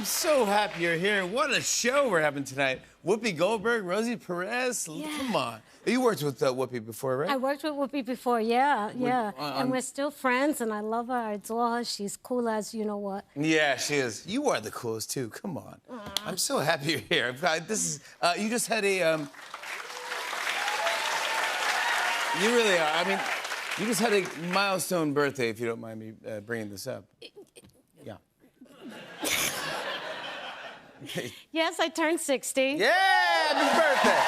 I'm so happy you're here. What a show we're having tonight. Whoopi Goldberg, Rosie Perez. Yeah. Come on. You worked with Whoopi before, right? I worked with Whoopi before, yeah. And we're still friends, and I love her. I adore her. She's cool as you know what. Yeah, she is. You are the coolest, too. Come on. I'm so happy you're here. This is, you just had a, you really are. I mean, you just had a milestone birthday, if you don't mind me bringing this up. Yeah. Yes, I turned 60. Yeah, happy birthday.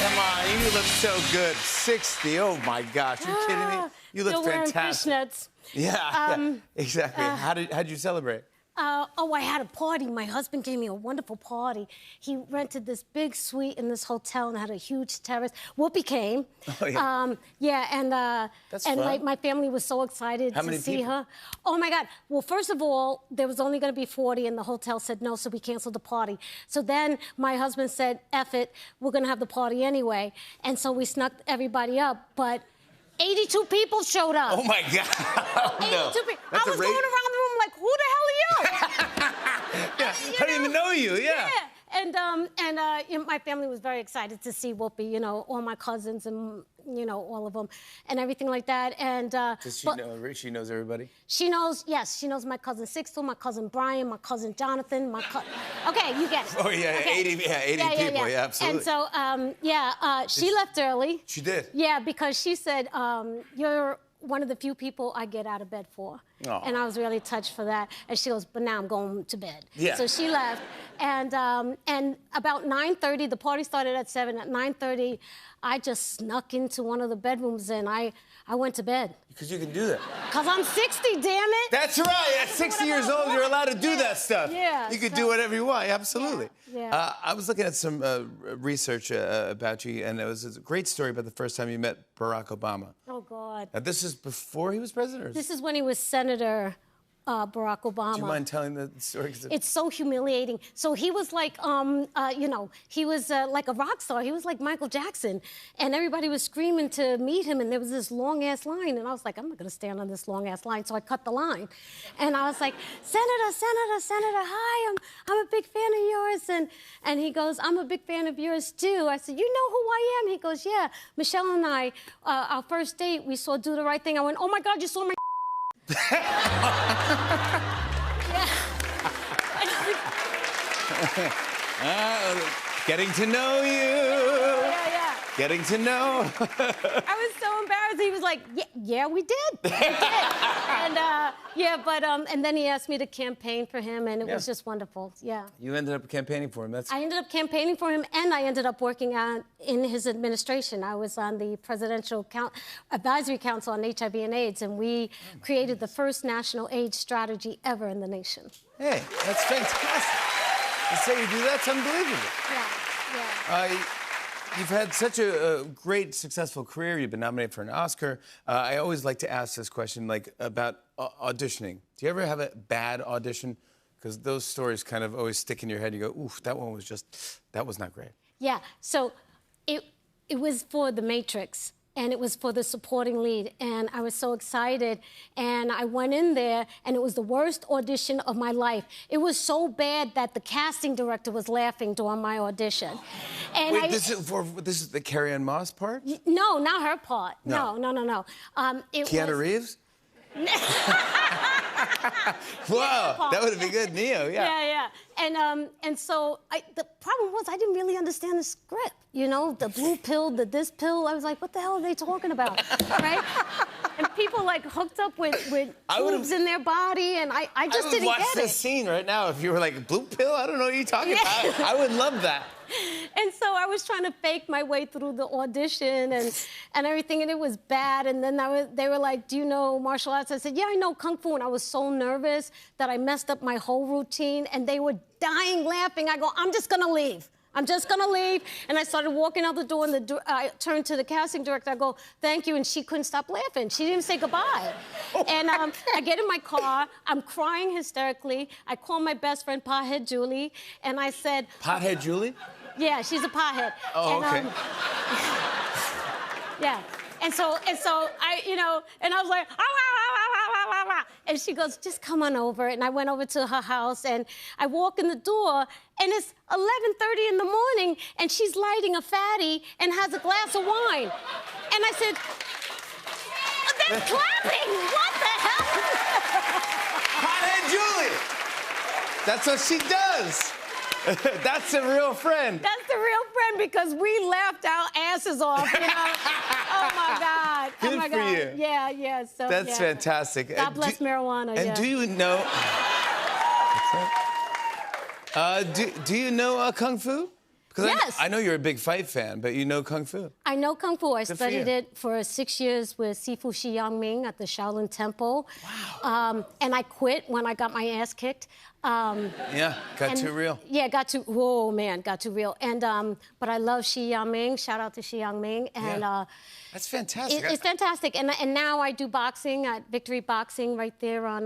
Come on, you look so good. 60, oh my gosh, you kidding me? You look Still wearing fantastic. fishnets. Yeah, exactly. How'd you celebrate? I had a party. My husband gave me a wonderful party. He rented this big suite in this hotel and had a huge terrace. Whoopi came. Oh, yeah. That's and fun. my family was so excited How to many see people? her. Oh my God. Well, first of all, there was only going to be 40, and the hotel said no, so we canceled the party. So then my husband said, "F it, we're going to have the party anyway," and so we snuck everybody up, but 82 people showed up. Oh my God. 82 No. people. That's I was going around the room like, who the hell are you? Yeah, I didn't even know you, yeah. And you know, my family was very excited to see Whoopi, you know, all my cousins and, you know, all of them and everything like that. And Does she know, she knows everybody? she knows, yes, she knows my cousin Sixto, my cousin Brian, my cousin Jonathan, okay, you get it. Oh, yeah, Okay. 80 people, yeah, absolutely. And so, she left early. She did? Yeah, because she said, you're one of the few people I get out of bed for. Aw. And I was really touched for that. And she goes, but now I'm going to bed. Yeah. So she left. And about 9:30, the party started at 7. At 9:30, I just snuck into one of the bedrooms and I went to bed. Because you can do that. Because I'm 60, damn it. That's right. At 60 years old, you're allowed to do that stuff. Yeah. You could do whatever you want. Absolutely. Yeah. I was looking at some research about you, and it was a great story about the first time you met Barack Obama. Oh, God. Now, this is before he was president? Or This is when he was Senator Barack Obama. Do you mind telling the story? It's so humiliating. So he was like, you know, he was like a rock star. He was like Michael Jackson. And everybody was screaming to meet him. And there was this long-ass line. And I was like, I'm not going to stand on this long-ass line. So I cut the line. And I was like, Senator, hi, I'm a big fan of yours. And he goes, I'm a big fan of yours, too. I said, you know who I am? He goes, yeah. Michelle and I, our first date, we saw Do the Right Thing. I went, oh, my God, you saw my Getting to know you. Yeah. Getting to know. I was so embarrassed. He was like, yeah, we did. We did. And then he asked me to campaign for him, and it was just wonderful. Yeah. You ended up campaigning for him. I ended up campaigning for him, and I ended up working in his administration. I was on the Presidential Advisory Council on HIV and AIDS, and we created the first national AIDS strategy ever in the nation. Hey, that's fantastic. To say you do that's unbelievable. Yeah. You've had such a great, successful career. You've been nominated for an Oscar. I always like to ask this question, like, about auditioning. Do you ever have a bad audition? Because those stories kind of always stick in your head. You go, oof, that one was that was not great. Yeah, so it was for The Matrix, and it was for the supporting lead, and I was so excited, and I went in there, and it was the worst audition of my life. It was so bad that the casting director was laughing during my audition. And Wait, this is the Carrie-Anne Moss part? No, not her part. No. Keanu Reeves? Wow, that would have been good, Neo, yeah. Yeah. And so the problem was I didn't really understand the script. You know, the blue pill, the this pill. I was like, what the hell are they talking about, right? And people like hooked up with tubes in their body, and I just didn't get it. I would watch this scene right now if you were like, blue pill? I don't know what you're talking about. I would love that. And so I was trying to fake my way through the audition and everything, and it was bad. And then they were like, do you know martial arts? I said, yeah, I know Kung Fu. And I was so nervous that I messed up my whole routine, and they were dying laughing. I go, I'm just going to leave. I'm just going to leave. And I started walking out the door, and I turned to the casting director. I go, thank you. And she couldn't stop laughing. She didn't say goodbye. And I get in my car. I'm crying hysterically. I call my best friend, Pothead Julie, and I said... Pothead Julie? Yeah, she's a pothead. Oh, okay. Yeah. And so I, you know, and I was like, ah, ah, ah, ah, ah, ah, ah. And she goes, just come on over. And I went over to her house, and I walk in the door, and it's 11:30 in the morning, and she's lighting a fatty and has a glass of wine. And I said, they're clapping! What the hell? Hot Aunt Julie! That's what she does. That's a real friend. That's the real friend, because we laughed our asses off, you know? Oh, my God. Good Oh, my for God. you. Yeah, yeah. So, That's yeah. fantastic. God bless marijuana, And yeah. do you know... do you know Kung Fu? Because Yes. I know you're a big fight fan, but you know Kung Fu. I know Kung Fu. I for studied you. it for 6 years with Sifu Shi Yangming at the Shaolin Temple. Wow. And I quit when I got my ass kicked. Yeah, got too real. Yeah, got too, whoa, man, got too real. And, but I love Shi Yangming. Shout out to Shi Yangming. And Yeah. That's fantastic. it's fantastic. And now I do boxing at Victory Boxing right there on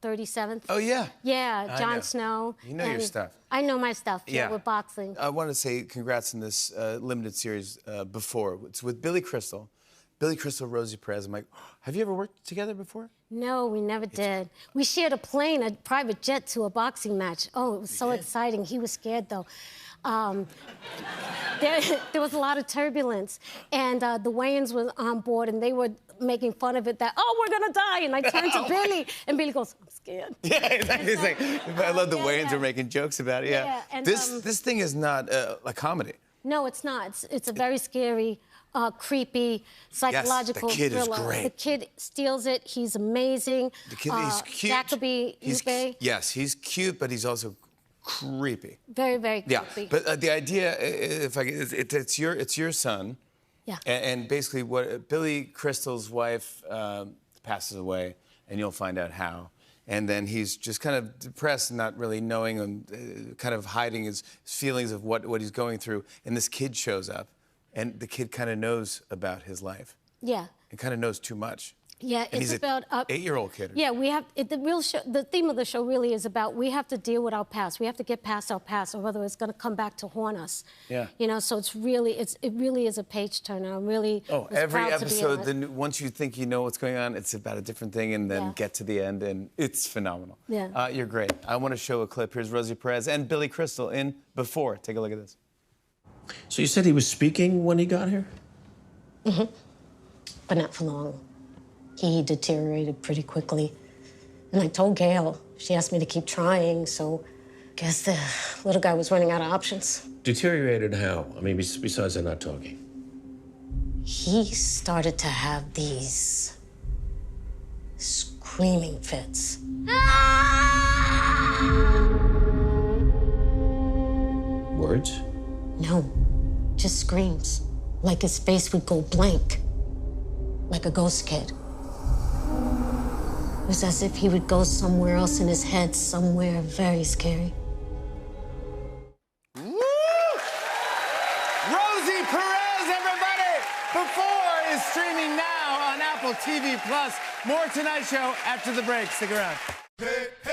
37th. Oh, yeah. Yeah, I Jon know. Snow. You know your And stuff. I know my stuff, Yeah. with boxing. I want to say congrats on this limited series before. It's with Billy Crystal. Billy Crystal, Rosie Perez. I'm like, have you ever worked together before? No, we never did. We shared a plane, a private jet, to a boxing match. Oh, it was so exciting. He was scared, though. There was a lot of turbulence, and the Wayans was on board, and they were making fun of it that, oh, we're gonna die. And I turned to Billy, and Billy goes, I'm scared. Yeah, exactly. It's like, I love the Yeah, Wayans yeah. are making jokes about it. Yeah. Yeah, and, this thing is not a comedy. No, it's not. It's a very scary, creepy, psychological kid is thriller. great. The kid steals it. He's amazing. The kid, he's cute. Jacoby Ube. Yes, he's cute, but he's also creepy. Very, very Yeah, creepy. but the idea, if I, it's your son. Yeah. And basically, what Billy Crystal's wife passes away, and you'll find out how. And then he's just kind of depressed, not really knowing, and kind of hiding his feelings of what he's going through. And this kid shows up, and the kid kind of knows about his life. Yeah. And kind of knows too much. Yeah, And it's he's about an 8-year-old kid. Yeah, we have the real show. The theme of the show really is about we have to deal with our past. We have to get past our past, or whether it's going to come back to haunt us. Yeah. You know, so it really is a page turner. I'm really Oh, was every proud to be episode, on it. once you think you know what's going on, it's about a different thing, and then Yeah. get to the end, and it's phenomenal. Yeah. You're great. I want to show a clip. Here's Rosie Perez and Billy Crystal in Before. Take a look at this. So you said he was speaking when he got here? But not for long. He deteriorated pretty quickly. And I told Gail. She asked me to keep trying, so I guess the little guy was running out of options. Deteriorated how? I mean, besides they're not talking. He started to have these screaming fits. Words? No, just screams. Like his face would go blank. Like a ghost kid. It was as if he would go somewhere else in his head, somewhere very scary. Woo! Rosie Perez, everybody! Before is streaming now on Apple TV+. More Tonight Show after the break. Stick around. Hey, hey.